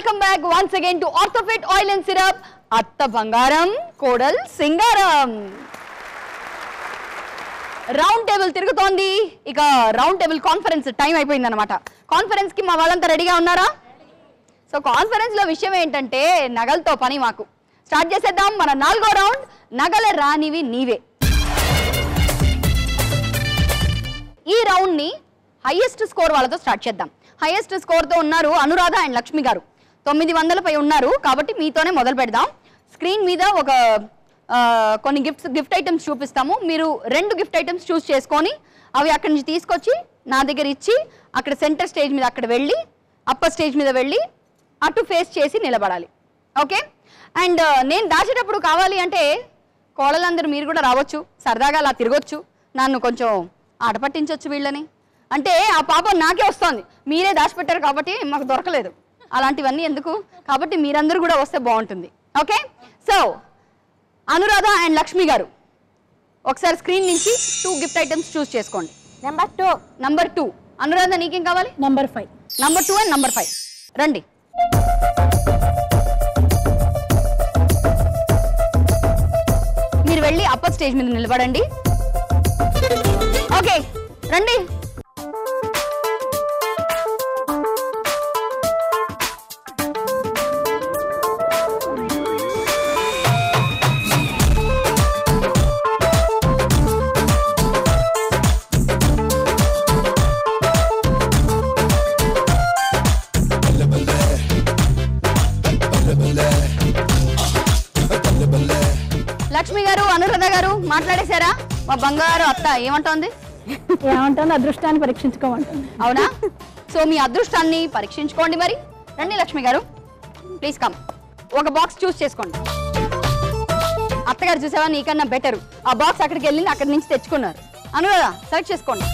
welcome back once again to Orthofit Oil and Syrup. Atta Bangaram, Kodal Singaram. Round table తిరుగుతోంది. ఇక round table conference time అయిపోయింది అనమాట. Conference కి మా వాళ్ళంతా రెడీగా ఉన్నారా? సో కాన్ఫరెన్స్ లో విషయం ఏంటంటే నగలతో పని మాకు. స్టార్ట్ చేసేద్దాం మన 4వ రౌండ్, నగల రానివి నీవే. ఈ రౌండ్ ని హైయెస్ట్ స్కోర్ వాళ్ళతో స్టార్ట్ చేద్దాం. హైయెస్ట్ స్కోర్ తో ఉన్నారు అనురాధ అండ్ లక్ష్మి గారు. 900 పై ఉన్నారు కాబట్టి మీతోనే మొదలు పెడదాం. స్క్రీన్ మీద ఒక కొన్ని గిఫ్ట్ ఐటమ్స్ చూపిస్తాము. మీరు 2 గిఫ్ట్ ఐటమ్స్ చూస్ చేసుకొని అవి అక్కడి నుంచి తీసుకొచ్చి నా దగ్గర ఇచ్చి అక్కడ సెంటర్ స్టేజ్ మీద అక్కడ వెళ్ళి అప్పర్ స్టేజ్ మీద వెళ్ళి అటు ఫేస్ చేసి నిలబడాలి. ఓకే? అండ్ నేను దాచేటప్పుడు కావాలి అంటే కోడలందరూ మీరు కూడా రావచ్చు, సరదాగా అలా తిరగొచ్చు, నన్ను కొంచెం ఆట పట్టించవచ్చు వీళ్ళని. అంటే ఆ పాపం నాకే వస్తుంది, మీరే దాచిపెట్టారు కాబట్టి మాకు దొరకలేదు, అలాంటివన్నీ ఎందుకు, కాబట్టి మీరందరూ కూడా వస్తే బాగుంటుంది. Okay? So Anuradha and Lakshmi గారు ఒకసారి స్క్రీన్ నుంచి 2 గిఫ్ట్ ఐటమ్స్ చూస్ చేసుకోండి. నంబర్ 2 అనురాధ నీకేం కావాలి? నంబర్ 5. నంబర్ 2 అండ్ నంబర్ 5 రండి. మీరు వెళ్ళి అప్పర్ స్టేజ్ మీద నిలబడండి. ఓకే రండి. లక్ష్మి గారు, అనురాధ గారు మాట్లాడేశారా? మా బంగారు అత్త ఏమంటోంది? ఏమంటుంది? అదృష్టాన్ని పరీక్షించుకోమంటుంది. అవునా? సో మీ అదృష్టాన్ని పరీక్షించుకోండి. మరి రండి లక్ష్మి గారు, ప్లీజ్ కమ్. ఒక బాక్స్ చూస్ చేసుకోండి. అత్తగారు చూసావా, నీకన్నా బెటర్. ఆ బాక్స్ అక్కడికి వెళ్ళింది, అక్కడి నుంచి తెచ్చుకున్నారు. అనురాధ సెలెక్ట్ చేసుకోండి.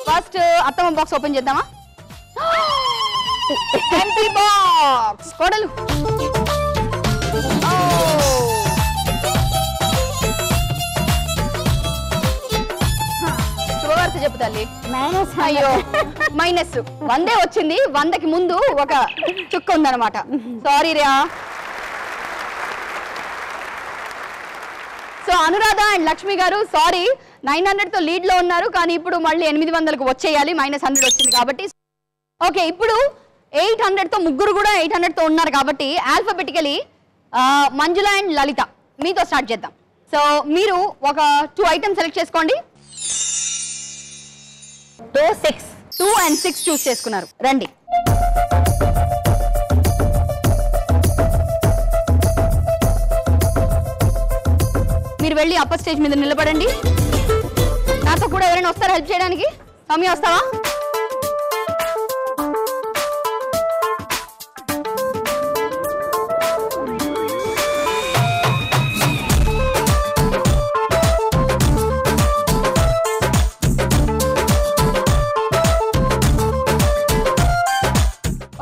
ఫస్ట్ అత్తమ్మ బాక్స్ ఓపెన్ చేద్దామా? Empty box. కోడలు శుభవార్త చెప్పు తల్లి. అయ్యో మైనస్ 100 వచ్చింది. 100కి ముందు ఒక చుక్క ఉందన్నమాట. సారీ రా. సో అనురాధ అండ్ లక్ష్మి గారు సారీ, 900తో లీడ్ లో ఉన్నారు, కానీ ఇప్పుడు మళ్ళీ 800కు వచ్చేయాలి. -100 వచ్చింది కాబట్టి. ఓకే, ఇప్పుడు 800తో ముగ్గురు కూడా 800తో ఉన్నారు కాబట్టి ఆల్ఫాబెటికలీ మంజుల అండ్ లలిత మీతో స్టార్ట్ చేద్దాం. సో మీరు ఒక 2 ఐటమ్స్ సెలెక్ట్ చేసుకోండి. 2 and 6 చూస్ చేసుకున్నారు. రండి. మీరు వెళ్ళి అప్పర్ స్టేజ్ మీద నిలబడండి. నాతో కూడా ఎవరైనా వస్తారా హెల్ప్ చేయడానికి? సౌమ్య వస్తావా?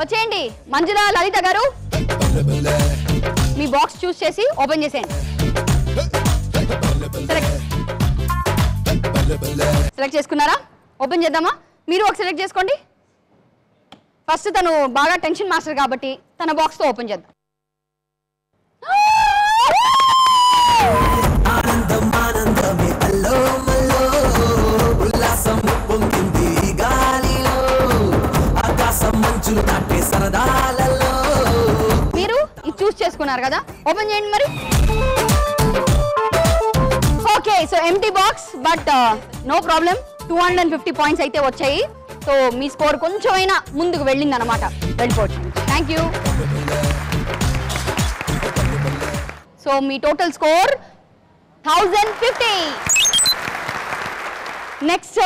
వచ్చేయండి. మంజుల, లలిత గారు మీ బాక్స్ చూస్ చేసి ఓపెన్ చేసేయండి. సెలెక్ట్ చేసుకున్నారా? ఓపెన్ చేద్దామా? మీరు ఒక సెలెక్ట్ చేసుకోండి. ఫస్ట్ తను బాగా టెన్షన్ మాస్టర్ కాబట్టి తన బాక్స్ తో ఓపెన్ చేద్దాం. మీరు ఇది చూస్ చేసుకున్నారు కదా, ఓపెన్ చేయండి మరి. Okay, so empty box, but no problem. 250 points అయితే వచ్చాయి. సో మీ స్కోర్ కొంచెమైనా ముందుకు వెళ్ళింది అనమాట. వెళ్ళిపోవచ్చు. Thank you. So me total score 1050. Next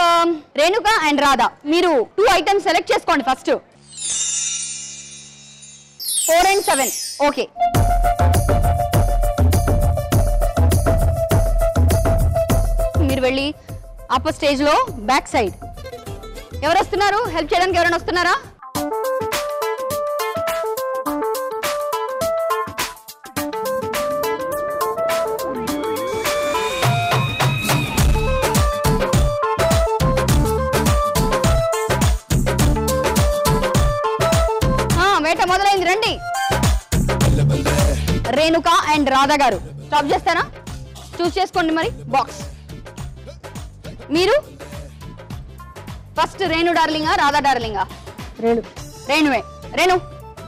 Renuka and Radha, మీరు 2 ఐటమ్స్ సెలెక్ట్ చేసుకోండి. First 4 and 7. ఓకే, మీరు వెళ్ళి అప్పర్ స్టేజ్ లో బ్యాక్ సైడ్ ఎవరు వస్తున్నారు హెల్ప్ చేయడానికి? ఎవరైనా వస్తున్నారా? రేణుక అండ్ రాధా గారు. స్టాప్ చేస్తారా? చూస్ చేసుకోండి మరి బాక్స్. మీరు ఫస్ట్ రేణు డార్లింగా రాధా డార్లింగా? రేణువే. రేణు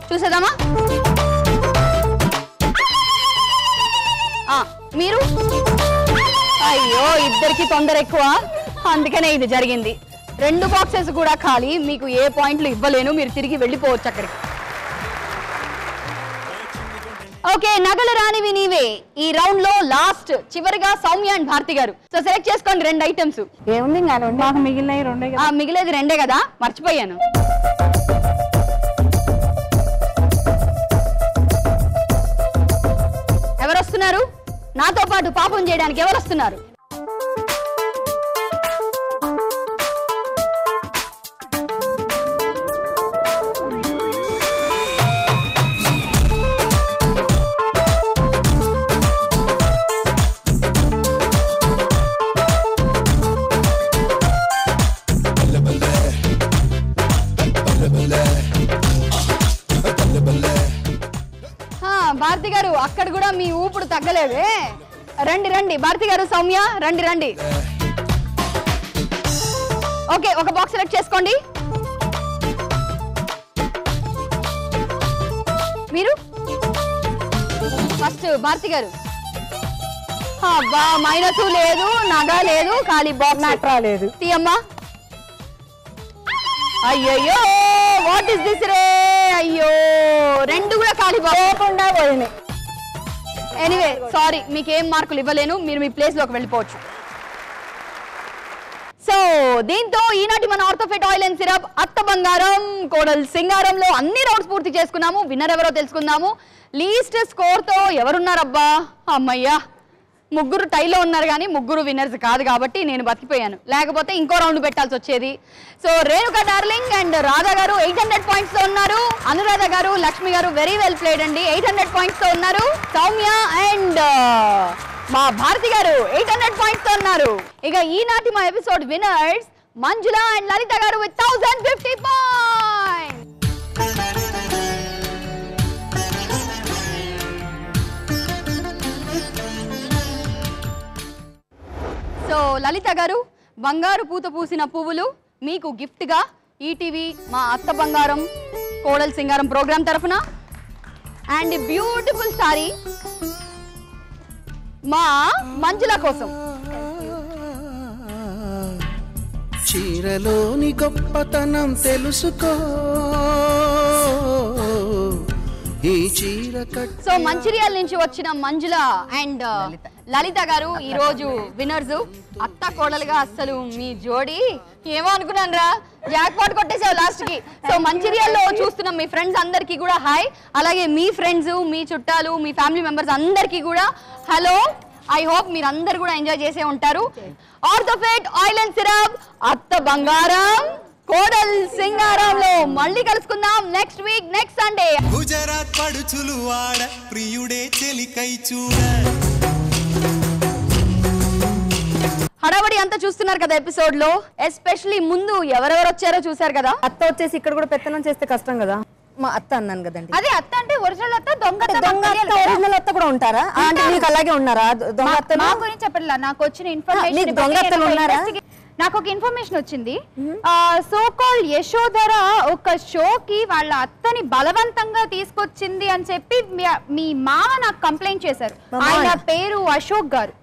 చూసేద్దామా? మీరు? అయ్యో ఇద్దరికి తొందర ఎక్కువ, అందుకనే ఇది జరిగింది. 2 బాక్సెస్ కూడా ఖాళీ. మీకు ఏ పాయింట్లు ఇవ్వలేను, మీరు తిరిగి వెళ్ళిపోవచ్చు అక్కడికి. ఓకే, నగల రానివి నీవే. ఈ రౌండ్ లో లాస్ట్ చివరిగా సౌమ్య అండ్ భారతి గారు. సో సెలెక్ట్ చేసుకోండి 2 ఐటమ్స్. ఏముంది మాకు మిగిలినవి 2 కదా. మిగిలేది 2 కదా, మర్చిపోయాను. ఎవరు వస్తున్నారు నాతో పాటు పాపం చేయడానికి? ఎవరు వస్తున్నారు? భారతి గారు అక్కడ కూడా మీ ఊపుడు తగ్గలేదే. రండి రండి భారతి గారు, సౌమ్య రండి రండి. ఓకే, ఒక బాక్స్ సెలెక్ట్ చేసుకోండి. మీరు ఫస్ట్ భారతి గారు. అబ్బా మైనస్ లేదు, నగ లేదు, ఖాళీ బాక్స్ రాలేదు. తీయమ్మా. అయ్యయ్యో వాట్ ఇస్ దిస్ రే. అయ్యో 2 కూడా ఖాళీ పోకుండా పోయినాయి. ఎనీవే సారీ, మీకు ఏం మార్కులు ఇవ్వలేను, మీరు మీ ప్లేస్ లోకి వెళ్ళిపోవచ్చు. సో దీంతో ఈనాటి మన ఆర్థోఫిట్ ఆయిల్ అండ్ సిరప్ అత్త బంగారం కోడల్ సింగారంలో అన్ని రౌండ్స్ పూర్తి చేసుకున్నాము. విన్నర్ ఎవరో తెలుసుకుందాము. లీస్ట్ స్కోర్ తో ఎవరున్నారబ్బా? అమ్మయ్యా, 3 టైలో ఉన్నారు కానీ 3 విన్నర్స్ కాదు కాబట్టి నేను బతికిపోయాను. లేకపోతే ఇంకో రౌండ్ పెట్టాల్సి వచ్చేది. So Renuka darling and Radha గారు 800 పాయింట్స్ తో ఉన్నారు. అనురాధ గారు, లక్ష్మి గారు వెరీ వెల్ ప్లేడ్ అండి, 800 పాయింట్స్ తో ఉన్నారు. సౌమ్య అండ్ మా భారతి గారు 800 పాయింట్స్ తో ఉన్నారు. ఇక ఈనాటి మా ఎపిసోడ్ విన్నర్స్ మంజుల అండ్ లలిత గారు విత్ 1050 పాయింట్స్. సో లలిత గారు, బంగారు పూత పూసిన పువ్వులు మీకు గిఫ్ట్ గా ఈటీవీ మా అత్త బంగారం కోడల్ సింగారం ప్రోగ్రామ్ తరఫున అండ్ బ్యూటిఫుల్ సారీ మా మంజుల కోసం. చీరలోని గొప్పతనం తెలుసుకో. సో మంచిర్యాల నుంచి వచ్చిన మంజుల అండ్ లలిత గారు ఈ రోజు విన్నర్స్. అత్త కోడలుగా అస్సలు మీ జోడి ఏమో అనుకున్నాను రా, జాక్ పాట్ కొట్టేసావు లాస్ట్ కి. సో మంచిర్యాలలో చూస్తున్న మీ ఫ్రెండ్స్ అందరికీ కూడా హాయ్, అలాగే మీ ఫ్రెండ్స్, మీ చుట్టాలు, మీ ఫ్యామిలీ మెంబర్స్ అందరికీ కూడా హలో. ఐ హోప్ మీరు అందరు కూడా ఎంజాయ్ చేసే ఉంటారు. ఆర్థోఫిట్ ఆయిల్ అండ్ సిరప్ అత్త బంగారం కోడల్ సింగారంలో మళ్ళీ కలుసుకుందాం next week next Sunday. Gujarat పడుచులు వాడ ప్రియుడే చెలికై చూడ. హడావడి అంతా చూస్తున్నారు కదా ఎపిసోడ్ లో. ఎస్పెషల్లీ ముందు ఎవరెవరు వచ్చారో చూసారు కదా. అత్త వచ్చేసి ఇక్కడ కూడా పెత్తనం చేస్తే కష్టం కదా. మా అత్త అన్నాను కదండి. అదే అత్త అంటే ఒరిజినల్ అత్త, దొంగ ఒరిజినల్ అత్త కూడా ఉంటారా? అంటే మీకు అలాగే ఉన్నారా దొంగ అత్తలు? మా గురించి చెప్పట్లా, నాకు వచ్చిన ఇన్ఫర్మేషన్. దొంగ అత్తలు ఉన్నారా? నాకు ఒక ఇన్ఫర్మేషన్ వచ్చింది. సో కాల్డ్ యశోధర ఒక షోకి వాళ్ళ అత్తని బలవంతంగా తీసుకొచ్చింది అని చెప్పి మీ మామ నాకు కంప్లైంట్ చేశారు. ఆయన పేరు అశోక్ గారు.